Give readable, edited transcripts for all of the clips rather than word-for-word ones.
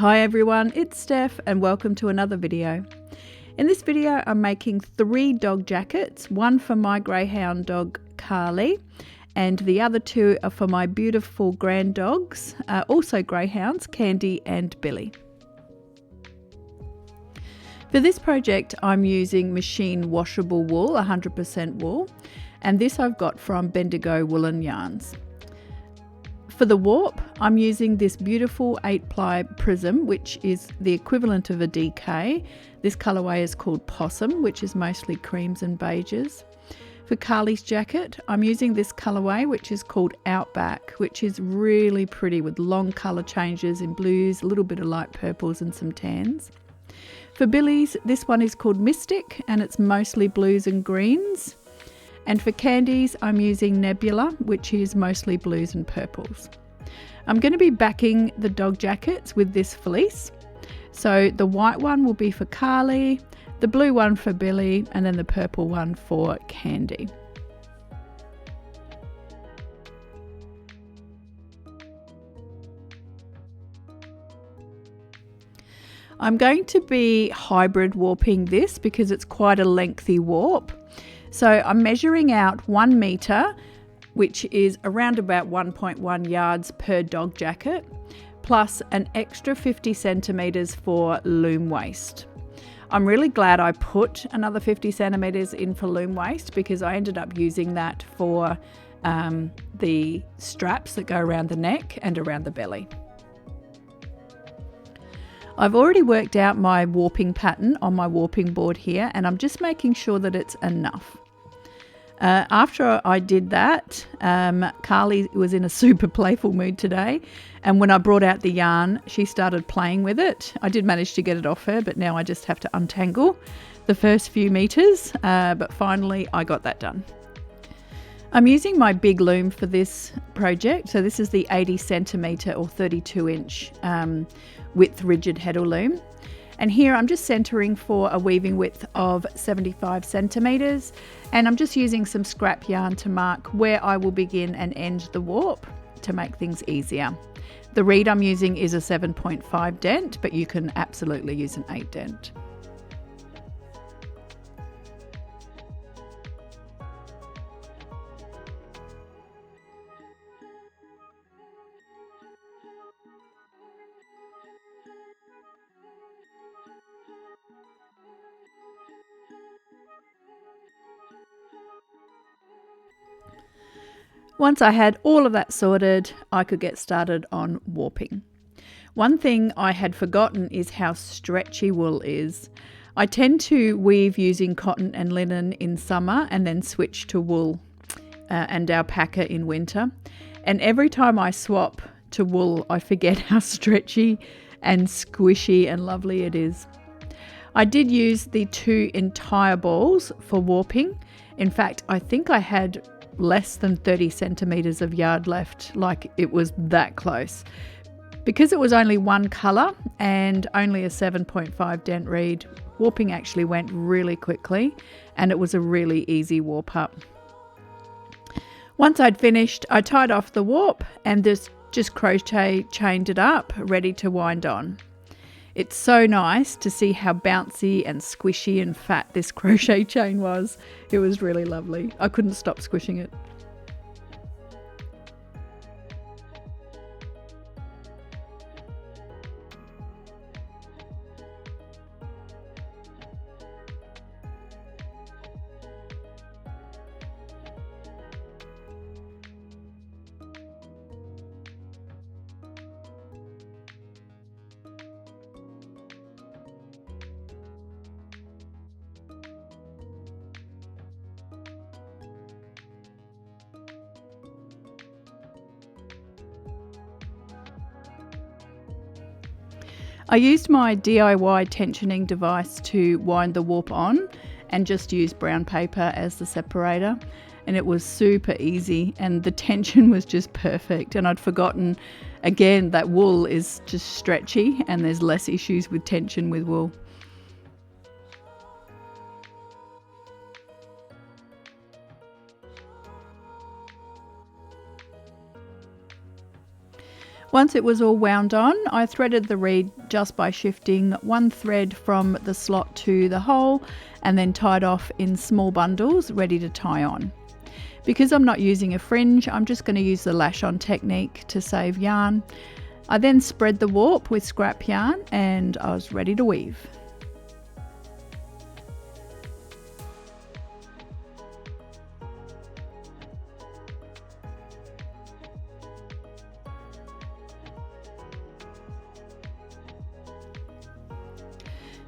Hi everyone, it's Steph and welcome to another video. In this video I'm making 3 dog jackets, one for my greyhound dog Carly and the other 2 are for my beautiful grand dogs, also greyhounds, Candy and Billy. For this project I'm using machine washable wool, 100% wool, and this I've got from Bendigo Woolen Yarns. For the warp, I'm using this beautiful 8-ply prism, which is the equivalent of a DK. This colourway is called Possum, which is mostly creams and beiges. For Carly's jacket, I'm using this colourway, which is called Outback, which is really pretty with long colour changes in blues, a little bit of light purples and some tans. For Billy's, this one is called Mystic, and it's mostly blues and greens. And for Candy's, I'm using Nebula, which is mostly blues and purples. I'm going to be backing the dog jackets with this fleece. So the white one will be for Carly, the blue one for Billy, and then the purple one for Candy. I'm going to be hybrid warping this because it's quite a lengthy warp. So I'm measuring out 1 metre, which is around about 1.1 yards per dog jacket, plus an extra 50 centimetres for loom waist. I'm really glad I put another 50 centimetres in for loom waist because I ended up using that for the straps that go around the neck and around the belly. I've already worked out my warping pattern on my warping board here, and I'm just making sure that it's enough. After I did that, Carly was in a super playful mood today, and when I brought out the yarn, she started playing with it. I did manage to get it off her, but now I just have to untangle the first few metres, but finally I got that done. I'm using my big loom for this project, so this is the 80 centimetre or 32 inch width rigid Heddle loom. And here I'm just centering for a weaving width of 75 centimetres, and I'm just using some scrap yarn to mark where I will begin and end the warp to make things easier. The reed I'm using is a 7.5 dent, but you can absolutely use an 8 dent. Once I had all of that sorted, I could get started on warping. One thing I had forgotten is how stretchy wool is. I tend to weave using cotton and linen in summer and then switch to wool and alpaca in winter. And every time I swap to wool, I forget how stretchy and squishy and lovely it is. I did use the 2 entire balls for warping. In fact, I think I had less than 30 centimetres of yard left, like it was that close. Because it was only one colour and only a 7.5 dent reed, warping actually went really quickly and it was a really easy warp up. Once I'd finished, I tied off the warp and just crochet chained it up, ready to wind on. It's so nice to see how bouncy and squishy and fat this crochet chain was. It was really lovely. I couldn't stop squishing it. I used my DIY tensioning device to wind the warp on and just used brown paper as the separator, and it was super easy and the tension was just perfect. And I'd forgotten again that wool is just stretchy and there's less issues with tension with wool. Once it was all wound on, I threaded the reed just by shifting one thread from the slot to the hole and then tied off in small bundles ready to tie on. Because I'm not using a fringe, I'm just going to use the lash on technique to save yarn. I then spread the warp with scrap yarn and I was ready to weave.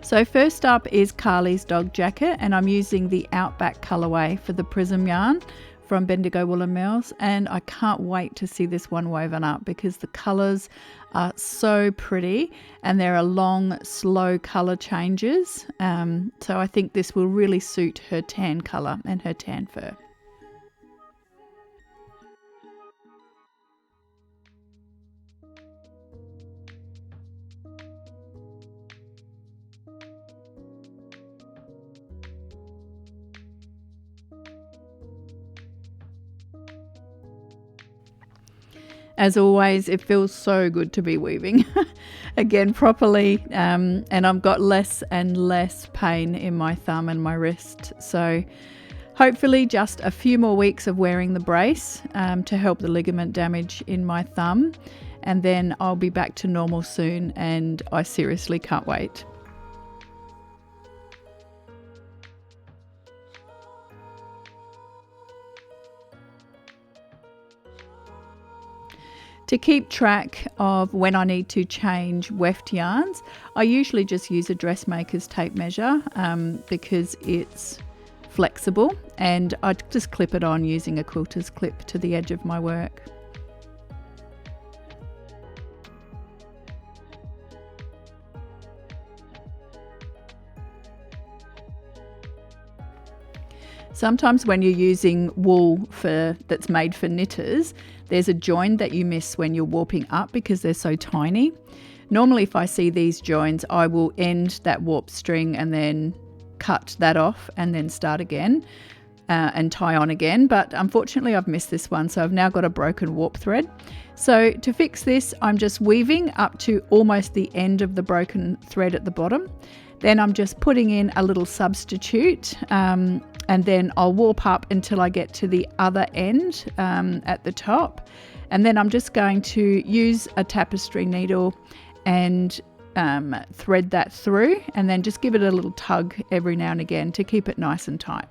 So first up is Carly's dog jacket, and I'm using the Outback colourway for the prism yarn from Bendigo Wool and Mills, and I can't wait to see this one woven up because the colours are so pretty and there are long slow colour changes, so I think this will really suit her tan colour and her tan fur. As always, it feels so good to be weaving again properly, and I've got less and less pain in my thumb and my wrist. So hopefully just a few more weeks of wearing the brace to help the ligament damage in my thumb, and then I'll be back to normal soon, and I seriously can't wait. To keep track of when I need to change weft yarns, I usually just use a dressmaker's tape measure because it's flexible, and I just clip it on using a quilter's clip to the edge of my work. Sometimes when you're using wool that's made for knitters, there's a join that you miss when you're warping up because they're so tiny. Normally if I see these joins, I will end that warp string and then cut that off and then start again and tie on again. But unfortunately I've missed this one, so I've now got a broken warp thread. So to fix this, I'm just weaving up to almost the end of the broken thread at the bottom. Then I'm just putting in a little substitute and then I'll warp up until I get to the other end at the top. And then I'm just going to use a tapestry needle and thread that through, and then just give it a little tug every now and again to keep it nice and tight.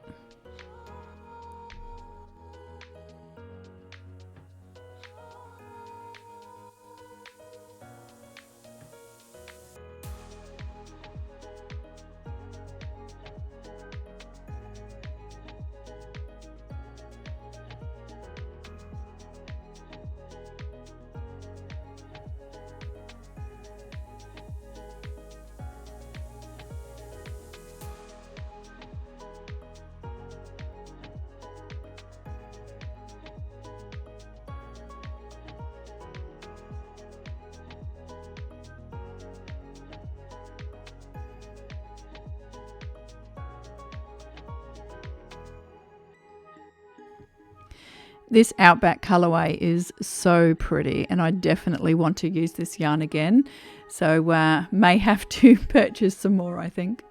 This Outback colourway is so pretty, and I definitely want to use this yarn again. So may have to purchase some more, I think.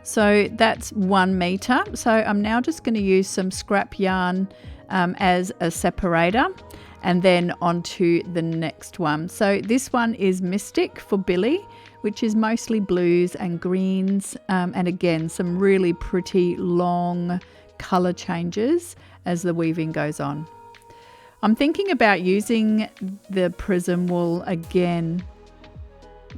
So that's 1 meter. So I'm now just going to use some scrap yarn as a separator, and then onto the next one. So this one is Mystic for Billy, which is mostly blues and greens, and again some really pretty long color changes as the weaving goes on. I'm thinking about using the prism wool again,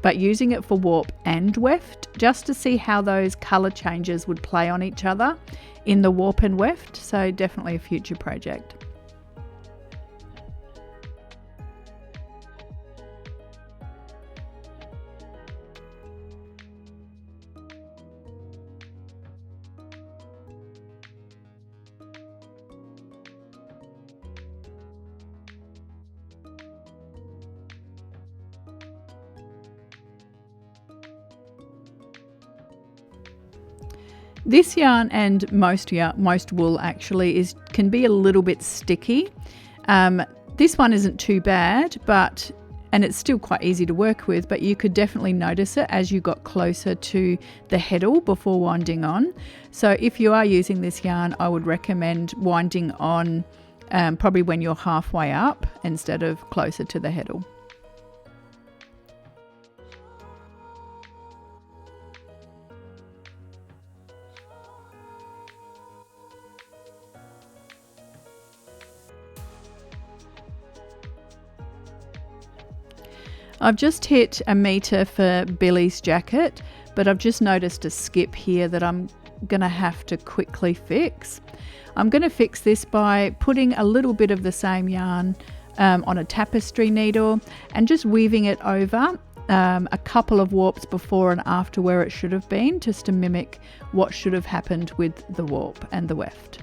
but using it for warp and weft, just to see how those color changes would play on each other in the warp and weft, so definitely a future project. This yarn and most wool actually can be a little bit sticky. This one isn't too bad, and it's still quite easy to work with, but you could definitely notice it as you got closer to the heddle before winding on. So if you are using this yarn, I would recommend winding on probably when you're halfway up instead of closer to the heddle. I've just hit a metre for Billy's jacket, but I've just noticed a skip here that I'm going to have to quickly fix. I'm going to fix this by putting a little bit of the same yarn on a tapestry needle and just weaving it over a couple of warps before and after where it should have been, just to mimic what should have happened with the warp and the weft.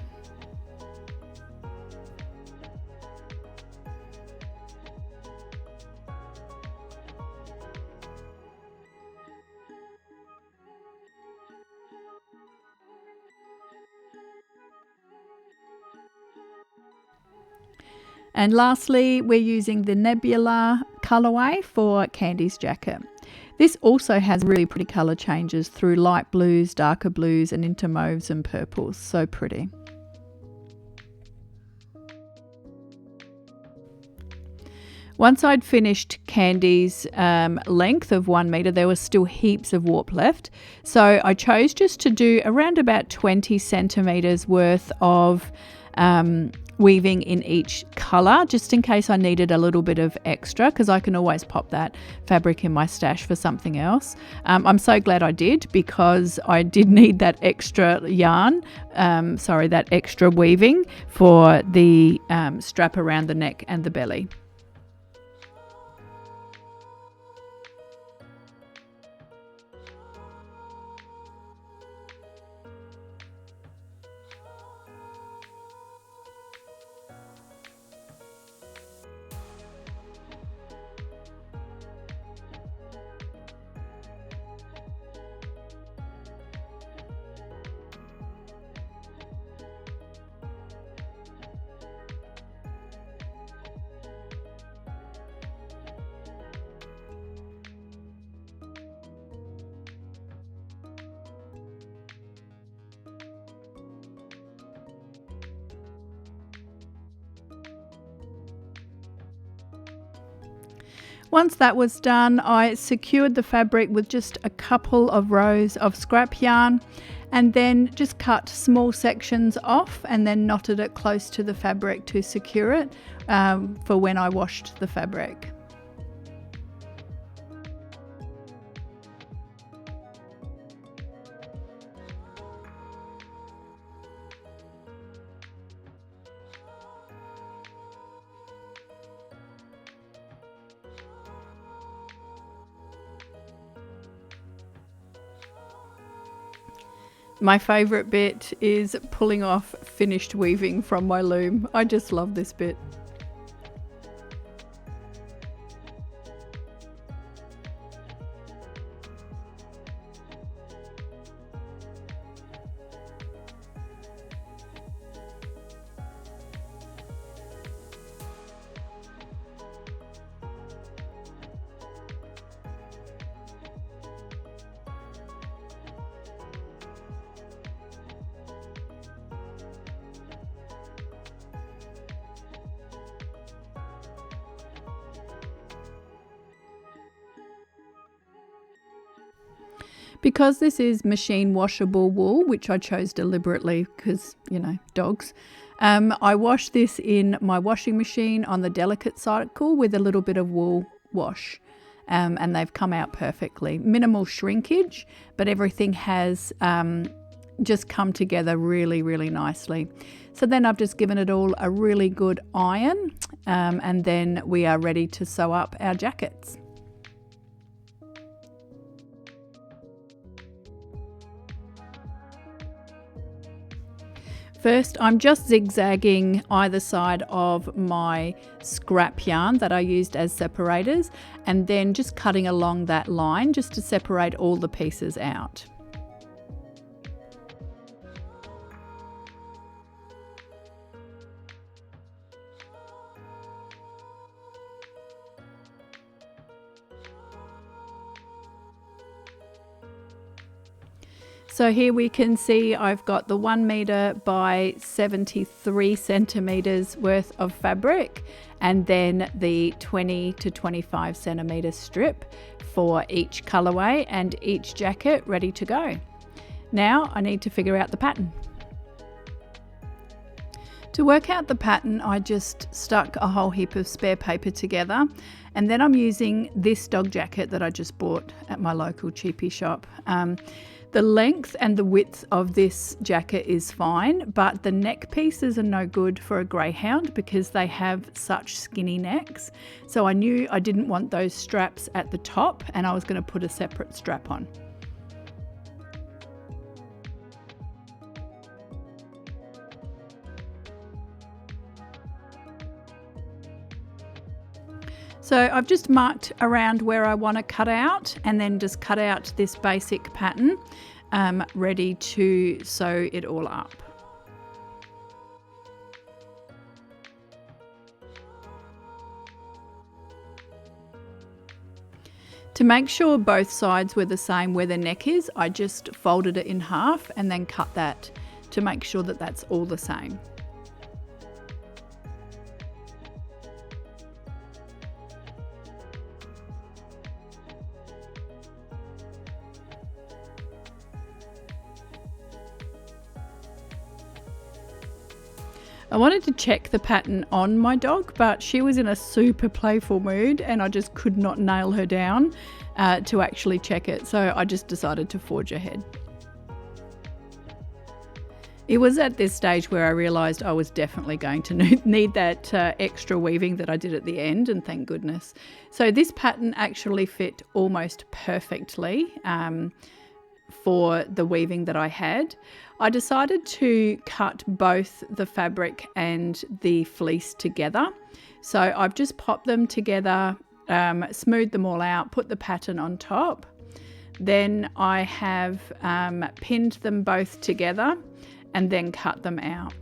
And lastly, we're using the Nebula colourway for Candy's jacket. This also has really pretty colour changes through light blues, darker blues and into mauves and purples. So pretty. Once I'd finished Candy's length of 1 metre, there was still heaps of warp left. So I chose just to do around about 20 centimetres worth of weaving in each colour, just in case I needed a little bit of extra, because I can always pop that fabric in my stash for something else. I'm so glad I did, because I did need that extra yarn, that extra weaving for the strap around the neck and the belly. Once that was done, I secured the fabric with just a couple of rows of scrap yarn and then just cut small sections off and then knotted it close to the fabric to secure it for when I washed the fabric. My favourite bit is pulling off finished weaving from my loom. I just love this bit. Because this is machine washable wool, which I chose deliberately because, you know, dogs, I wash this in my washing machine on the delicate cycle with a little bit of wool wash, and they've come out perfectly. Minimal shrinkage, but everything has just come together really nicely. So then I've just given it all a really good iron, and then we are ready to sew up our jackets. First, I'm just zigzagging either side of my scrap yarn that I used as separators, and then just cutting along that line just to separate all the pieces out. So here we can see I've got the 1 meter by 73 centimeters worth of fabric, and then the 20 to 25 centimeter strip for each colorway and each jacket ready to go. Now I need to figure out the pattern. To work out the pattern, I just stuck a whole heap of spare paper together, and then I'm using this dog jacket that I just bought at my local cheapie shop. The length and the width of this jacket is fine, but the neck pieces are no good for a greyhound because they have such skinny necks. So I knew I didn't want those straps at the top, and I was going to put a separate strap on. So I've just marked around where I want to cut out, and then just cut out this basic pattern, ready to sew it all up. To make sure both sides were the same where the neck is, I just folded it in half and then cut that to make sure that that's all the same. I wanted to check the pattern on my dog, but she was in a super playful mood and I just could not nail her down to actually check it. So I just decided to forge ahead. It was at this stage where I realised I was definitely going to need that extra weaving that I did at the end, and thank goodness. So this pattern actually fit almost perfectly for the weaving that I had. I decided to cut both the fabric and the fleece together. So I've just popped them together, smoothed them all out, put the pattern on top. Then I have pinned them both together and then cut them out.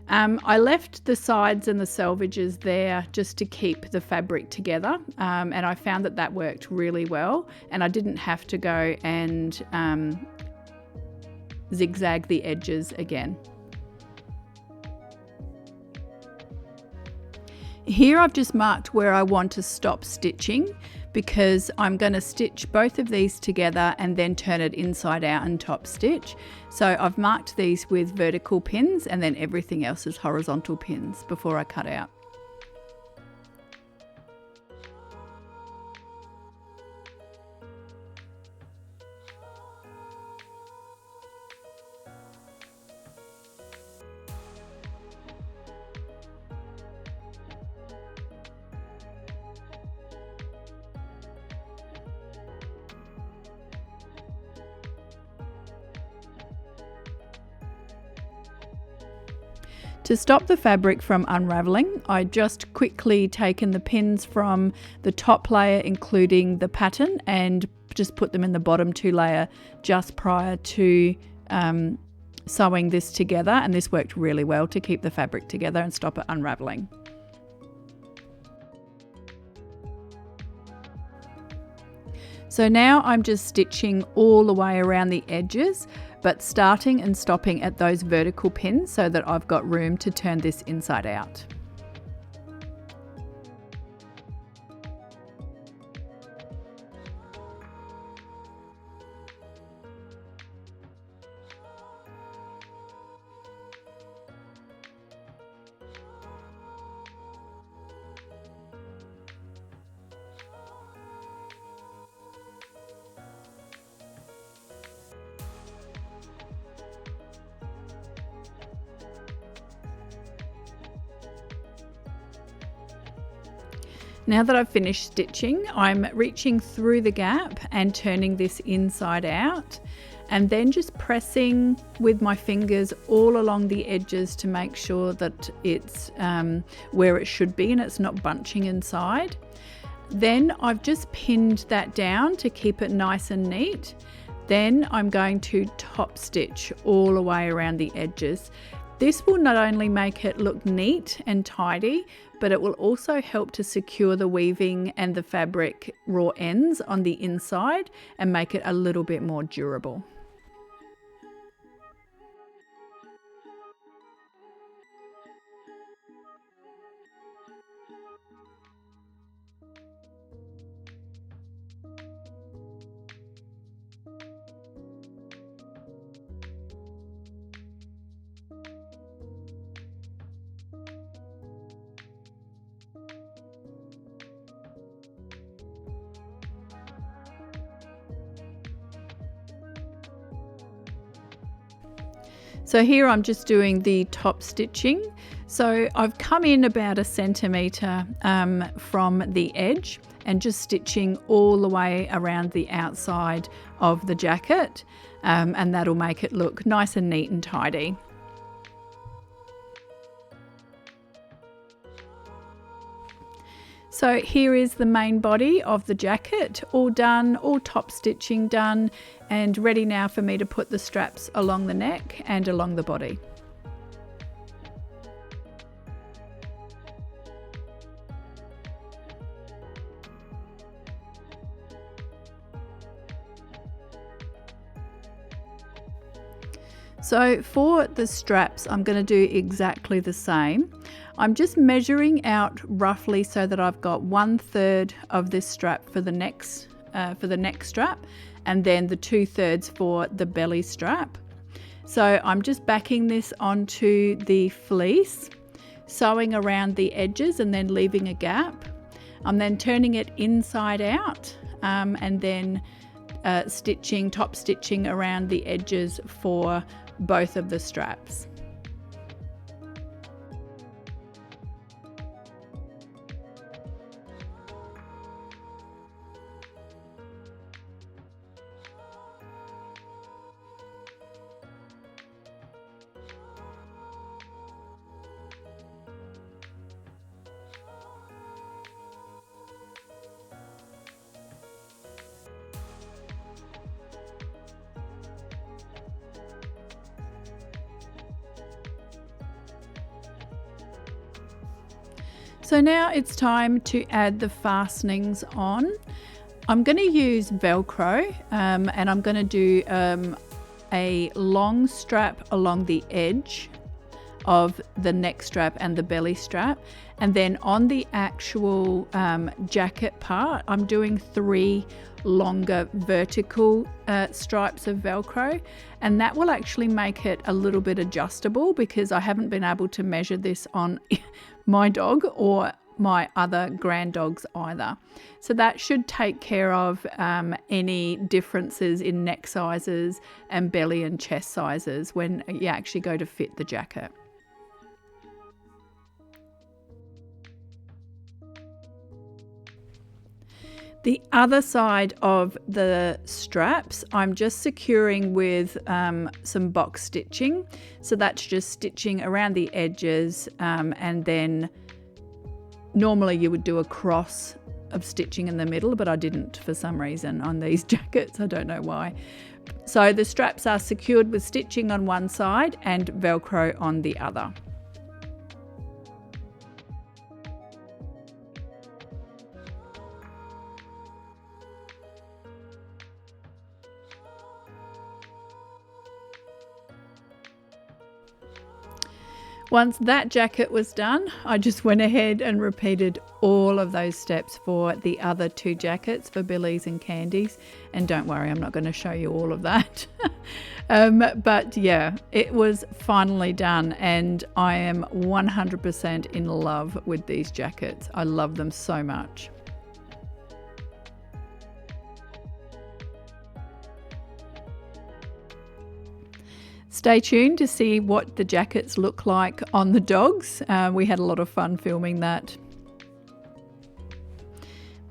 I left the sides and the selvages there just to keep the fabric together, and I found that that worked really well, and I didn't have to go and zigzag the edges again. Here I've just marked where I want to stop stitching, because I'm going to stitch both of these together and then turn it inside out and top stitch. So I've marked these with vertical pins, and then everything else is horizontal pins before I cut out. To stop the fabric from unraveling, I just quickly taken the pins from the top layer, including the pattern, and just put them in the bottom 2 layer just prior to sewing this together, and this worked really well to keep the fabric together and stop it unraveling. So now I'm just stitching all the way around the edges, but starting and stopping at those vertical pins so that I've got room to turn this inside out. Now that I've finished stitching, I'm reaching through the gap and turning this inside out, and then just pressing with my fingers all along the edges to make sure that it's where it should be and it's not bunching inside. Then I've just pinned that down to keep it nice and neat. Then I'm going to top stitch all the way around the edges. This will not only make it look neat and tidy, but it will also help to secure the weaving and the fabric raw ends on the inside and make it a little bit more durable. So here I'm just doing the top stitching. So I've come in about 1 centimetre from the edge and just stitching all the way around the outside of the jacket, and that'll make it look nice and neat and tidy. So here is the main body of the jacket, all done, all top stitching done, and ready now for me to put the straps along the neck and along the body. So for the straps, I'm going to do exactly the same. I'm just measuring out roughly so that I've got 1/3 of this strap for the neck strap, and then the 2/3 for the belly strap. So I'm just backing this onto the fleece, sewing around the edges and then leaving a gap. I'm then turning it inside out, and then top stitching around the edges for both of the straps. So now it's time to add the fastenings on. I'm going to use Velcro, and I'm going to do a long strap along the edge of the neck strap and the belly strap, and then on the actual jacket part I'm doing 3 longer vertical stripes of Velcro, and that will actually make it a little bit adjustable because I haven't been able to measure this on my dog or my other grand dogs either. So that should take care of any differences in neck sizes and belly and chest sizes when you actually go to fit the jacket. The other side of the straps I'm just securing with some box stitching. So that's just stitching around the edges, and then normally you would do a cross of stitching in the middle, but I didn't for some reason on these jackets. I don't know why. So the straps are secured with stitching on one side and Velcro on the other. Once that jacket was done, I just went ahead and repeated all of those steps for the other 2 jackets for Billy's and Candy's. And don't worry, I'm not going to show you all of that. But yeah, it was finally done, and I am 100% in love with these jackets. I love them so much. Stay tuned to see what the jackets look like on the dogs. We had a lot of fun filming that.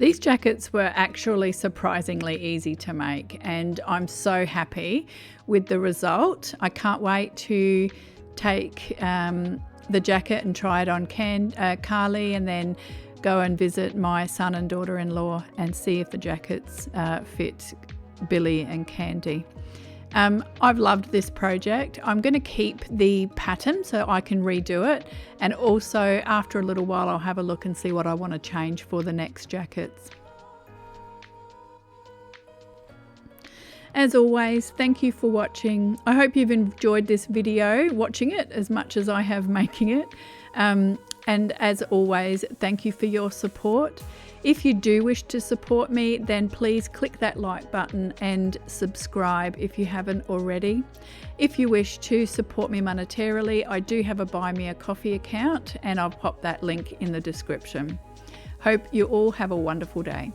These jackets were actually surprisingly easy to make, and I'm so happy with the result. I can't wait to take the jacket and try it on Carly, and then go and visit my son and daughter-in-law and see if the jackets fit Billy and Candy. I've loved this project. I'm going to keep the pattern so I can redo it, and also after a little while I'll have a look and see what I want to change for the next jackets. As always, thank you for watching. I hope you've enjoyed this video, watching it as much as I have making it. And as always, thank you for your support. If you do wish to support me, then please click that like button and subscribe if you haven't already. If you wish to support me monetarily, I do have a Buy Me a Coffee account, and I'll pop that link in the description. Hope you all have a wonderful day.